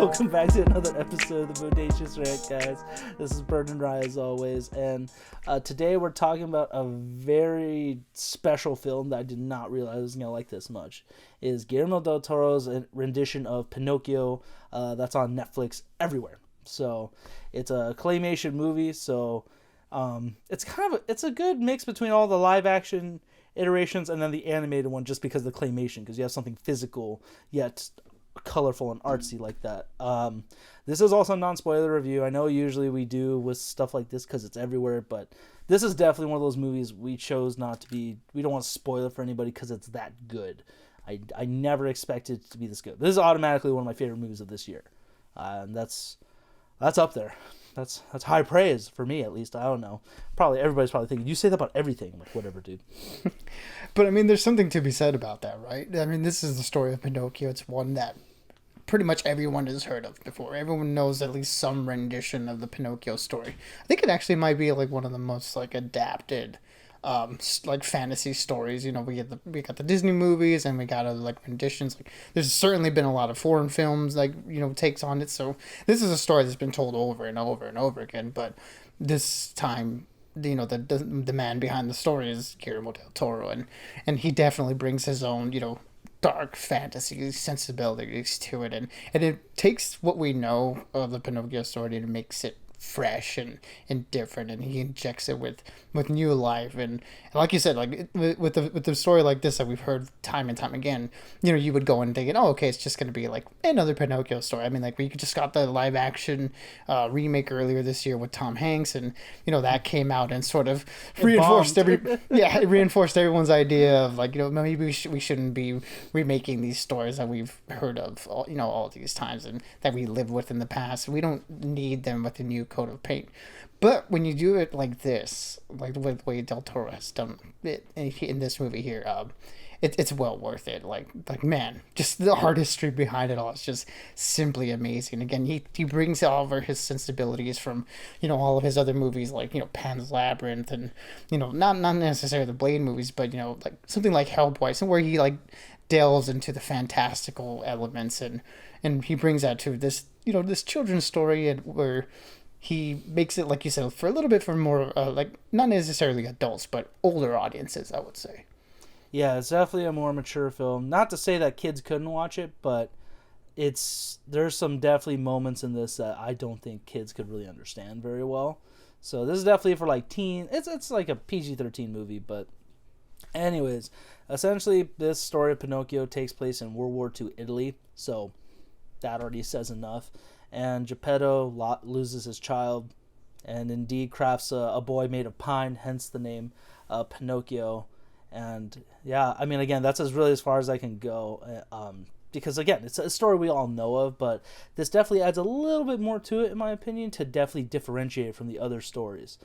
Welcome back to another episode of the Bodacious Rant, guys. This is Bird and Rye as always, and today we're talking about a very special film that I did not realize I was going to like this much. It is Guillermo del Toro's rendition of Pinocchio that's on Netflix everywhere. So it's a claymation movie, so it's a good mix between all the live action iterations and then the animated one, just because of the claymation, because you have something physical yet colorful and artsy like that. This is also a non-spoiler review. I know usually we do with stuff like this because it's everywhere, but this is definitely one of those movies we chose not to be. We don't want to spoil it for anybody because it's that good. I never expected it to be this good. This is automatically one of my favorite movies of this year, and that's up there. That's high praise for me, at least. I don't know. Everybody's probably thinking, you say that about everything. I'm like, whatever, dude. But I mean, there's something to be said about that, right? I mean, this is the story of Pinocchio. It's one that pretty much everyone has heard of before. Everyone knows at least some rendition of the Pinocchio story. I think it actually might be like one of the most like adapted like fantasy stories. You know, we got the Disney movies and we got other like renditions. Like, there's certainly been a lot of foreign films like, you know, takes on it. So this is a story that's been told over and over and over again. But this time, you know, the man behind the story is Guillermo del Toro, and he definitely brings his own, you know, dark fantasy sensibilities to it, and it takes what we know of the Pinocchio story and makes it fresh and different, and he injects it with new life, and like you said, like with the story like this that we've heard time and time again, you know, you would go and thinking, oh, okay, it's just going to be like another Pinocchio story. I mean, like we just got the live action remake earlier this year with Tom Hanks, and you know that came out and sort of reinforced it reinforced everyone's idea of like, you know, maybe we shouldn't be remaking these stories that we've heard of all these times and that we lived with in the past. We don't need them with a new coat of paint. But when you do it like this, like the way Del Toro has done it in this movie here, it's well worth it. Like man, just the artistry behind it all is just simply amazing. Again, he brings over his sensibilities from, you know, all of his other movies, like, you know, Pan's Labyrinth, and, you know, not necessarily the Blade movies, but, you know, like something like Hellboy, where he like delves into the fantastical elements, and he brings that to this, you know, this children's story, and where he makes it, like you said, for a little bit for more, like, not necessarily adults, but older audiences, I would say. Yeah, it's definitely a more mature film. Not to say that kids couldn't watch it, but there's some definitely moments in this that I don't think kids could really understand very well. So this is definitely for like teen. It's like a PG-13 movie, but anyways, essentially this story of Pinocchio takes place in World War II Italy, so that already says enough. And Geppetto loses his child, and indeed crafts a boy made of pine, hence the name Pinocchio. And yeah, I mean, again, that's really as far as I can go, because again, it's a story we all know of, but this definitely adds a little bit more to it, in my opinion, to definitely differentiate it from the other stories.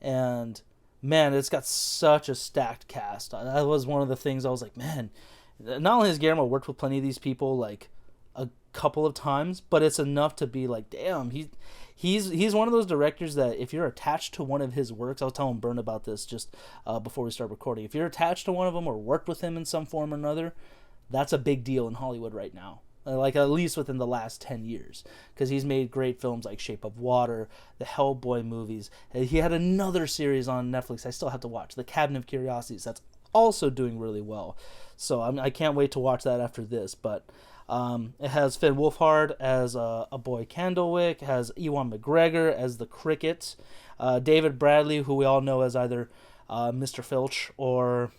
And man, it's got such a stacked cast. That was one of the things I was like, man, not only has Guillermo worked with plenty of these people, like a couple of times, but it's enough to be like, damn, he's one of those directors that if you're attached to one of his works, I was telling Bern about this just before we start recording, if you're attached to one of them or worked with him in some form or another, that's a big deal in Hollywood right now, like at least within the last 10 years, because he's made great films like Shape of Water, the Hellboy movies. He had another series on Netflix I still have to watch, The Cabinet of Curiosities, that's also doing really well, so I can't wait to watch that after this. But it has Finn Wolfhard as a boy Candlewick, has Ewan McGregor as the Cricket, David Bradley, who we all know as either Mr. Filch or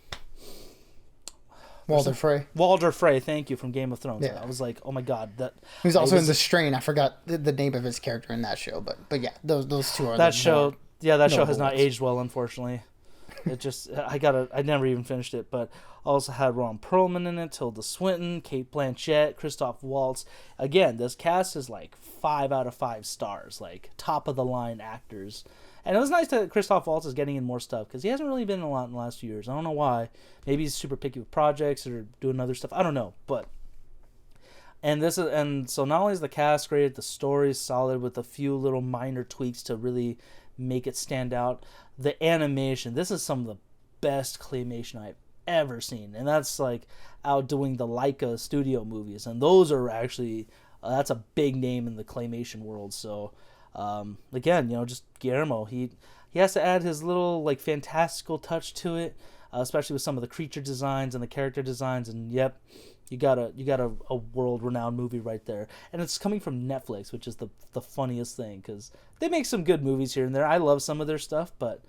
Walder Frey. Walder Frey, thank you, from Game of Thrones. Yeah. I was like, oh my god, that he was also in The Strain. I forgot the name of his character in that show, but yeah, those two are that show. Yeah, that show has not ones. aged well, unfortunately. It just, I never even finished it, but also had Ron Perlman in it, Tilda Swinton, Cate Blanchett, Christoph Waltz. Again, this cast is like 5 out of 5 stars, like top of the line actors. And it was nice that Christoph Waltz is getting in more stuff, because he hasn't really been in a lot in the last few years. I don't know why. Maybe he's super picky with projects or doing other stuff. I don't know, but so not only is the cast great, the story is solid with a few little minor tweaks to really make it stand out. The animation, this is some of the best claymation I've ever seen, and that's like outdoing the Leica studio movies, and those are actually That's a big name in the claymation world. So again, just Guillermo, he has to add his little like fantastical touch to it, especially with some of the creature designs and the character designs. And yep, you got a world renowned movie right there, and it's coming from Netflix, which is the funniest thing because they make some good movies here and there. I love some of their stuff, but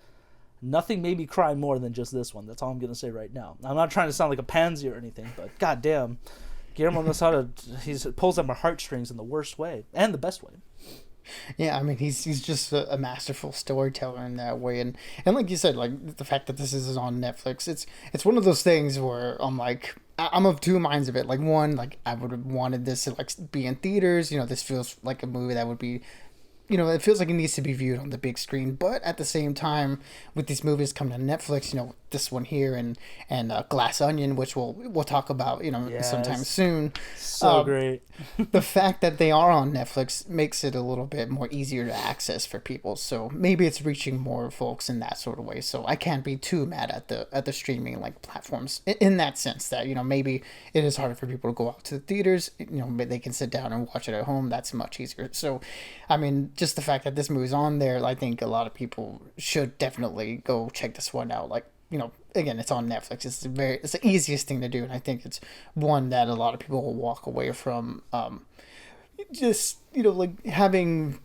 nothing made me cry more than just this one. That's all I'm gonna say right now. I'm not trying to sound like a pansy or anything, but goddamn, Guillermo knows how to. He pulls at my heartstrings in the worst way and the best way. Yeah, I mean he's just a masterful storyteller in that way, and like you said, like the fact that this is on Netflix, it's one of those things where I'm like I'm of two minds of it. Like one, like I would have wanted this to like be in theaters. This feels like a movie that would be, it feels like it needs to be viewed on the big screen. But at the same time, with these movies coming to Netflix, this one here and Glass Onion, which we'll talk about, sometime soon. So great. The fact that they are on Netflix makes it a little bit more easier to access for people. So maybe it's reaching more folks in that sort of way. So I can't be too mad at the streaming like platforms in that sense that, maybe it is harder for people to go out to the theaters. They can sit down and watch it at home. That's much easier. So, I mean, just the fact that this movie's on there, I think a lot of people should definitely go check this one out. Like, again, it's on Netflix. It's the easiest thing to do, and I think it's one that a lot of people will walk away from. Just like having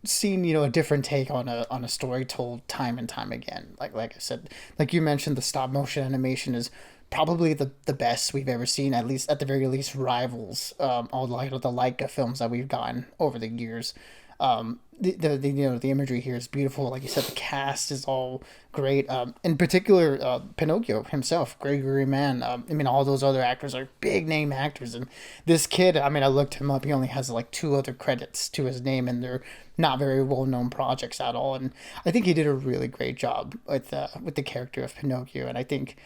seen a different take on a story told time and time again. Like I said, like you mentioned, the stop motion animation is probably the best we've ever seen. At the very least, rivals all the Leica films that we've gotten over the years. The imagery here is beautiful. Like you said, the cast is all great. In particular, Pinocchio himself, Gregory Mann. I mean, all those other actors are big name actors, and this kid, I mean, I looked him up. He only has like 2 other credits to his name, and they're not very well known projects at all. And I think he did a really great job with the character of Pinocchio. And I think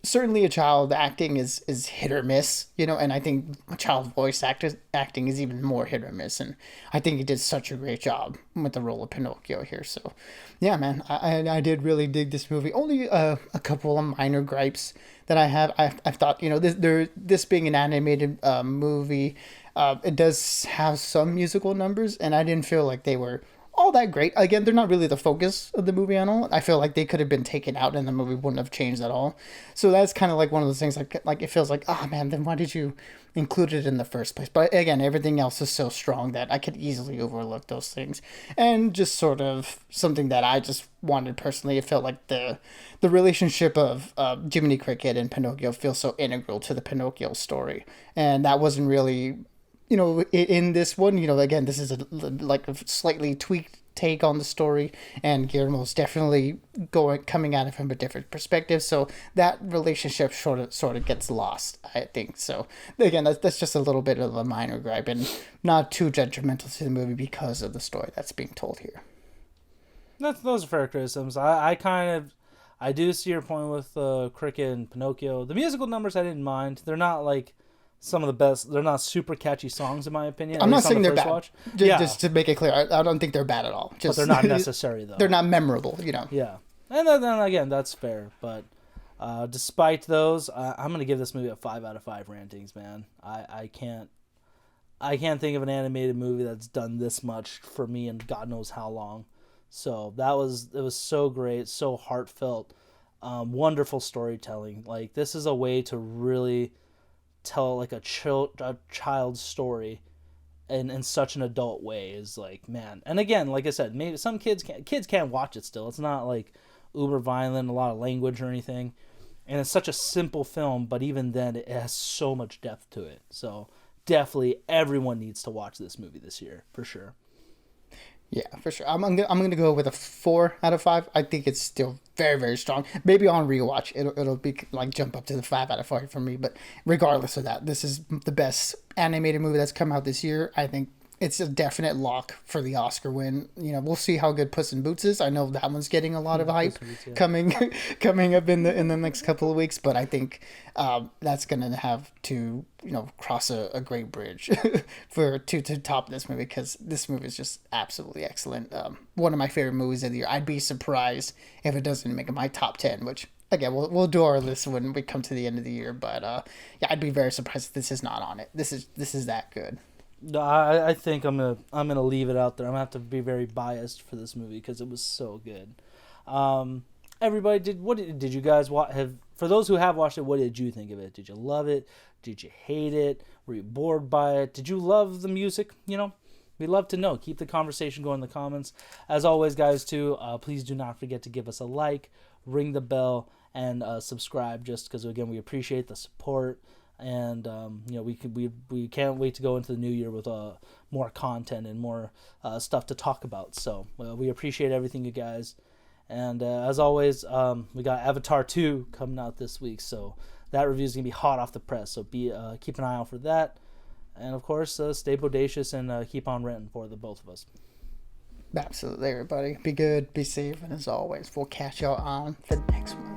certainly a child acting is hit or miss, and I think child voice acting is even more hit or miss. And I think he did such a great job with the role of Pinocchio here. So, yeah, man, I did really dig this movie. Only a couple of minor gripes that I have. I thought, this being an animated movie, it does have some musical numbers, and I didn't feel like they were all that great. Again, they're not really the focus of the movie at all. I feel like they could have been taken out and the movie wouldn't have changed at all. So that's kind of like one of those things like it feels like, oh man, then why did you include it in the first place? But again, everything else is so strong that I could easily overlook those things. And just sort of something that I just wanted personally, it felt like the relationship of Jiminy Cricket and Pinocchio feels so integral to the Pinocchio story. And that wasn't really in this one, again, this is a slightly tweaked take on the story, and Guillermo's definitely coming at it from a different perspective. So that relationship sort of gets lost, I think. So again, that's just a little bit of a minor gripe, and not too detrimental to the movie because of the story that's being told here. Those are fair criticisms. I do see your point with Cricket and Pinocchio. The musical numbers I didn't mind. They're not like some of the best. They're not super catchy songs in my opinion. I'm not saying they're bad. Just to make it clear, I don't think they're bad at all. But they're not necessary though. They're not memorable, Yeah, and then again, that's fair. But despite those, I'm gonna give this movie a 5 out of 5 rantings. Man, I can't think of an animated movie that's done this much for me in God knows how long. So it was so great, so heartfelt, wonderful storytelling. Like this is a way to really tell like a child's story in such an adult way is like, man. And again, like I said, maybe some kids can't watch it still. It's not like uber violent, a lot of language or anything. And it's such a simple film, but even then it has so much depth to it. So definitely everyone needs to watch this movie this year, for sure. Yeah, for sure. I'm gonna go with a 4 out of 5. I think it's still very, very strong. Maybe on rewatch, it'll be like jump up to the 5 out of 5 for me. But regardless of that, this is the best animated movie that's come out this year. I think it's a definite lock for the Oscar win. We'll see how good Puss in Boots is. I know that one's getting a lot of hype coming up in the next couple of weeks, but I think that's gonna have to cross a great bridge to top this movie, because this movie is just absolutely excellent. One of my favorite movies of the year. I'd be surprised if it doesn't make my top 10, which again we'll do our list when we come to the end of the year. But yeah, I'd be very surprised if this is not on it. This is that good. No, I think I'm gonna leave it out there. I'm gonna have to be very biased for this movie because it was so good. Um, Everybody, did you guys have? For those who have watched it, what did you think of it? Did you love it? Did you hate it? Were you bored by it? Did you love the music? We'd love to know. Keep the conversation going in the comments. As always, guys, too, please do not forget to give us a like, ring the bell, and subscribe. Just because, again, we appreciate the support. And we can't wait to go into the new year with more content and more stuff to talk about. So we appreciate everything, you guys. And as always, we got Avatar 2 coming out this week, so that review is gonna be hot off the press. So keep an eye out for that. And of course, stay bodacious and keep on renting for the both of us. Absolutely, everybody. Be good, be safe, and as always, we'll catch y'all on the next one.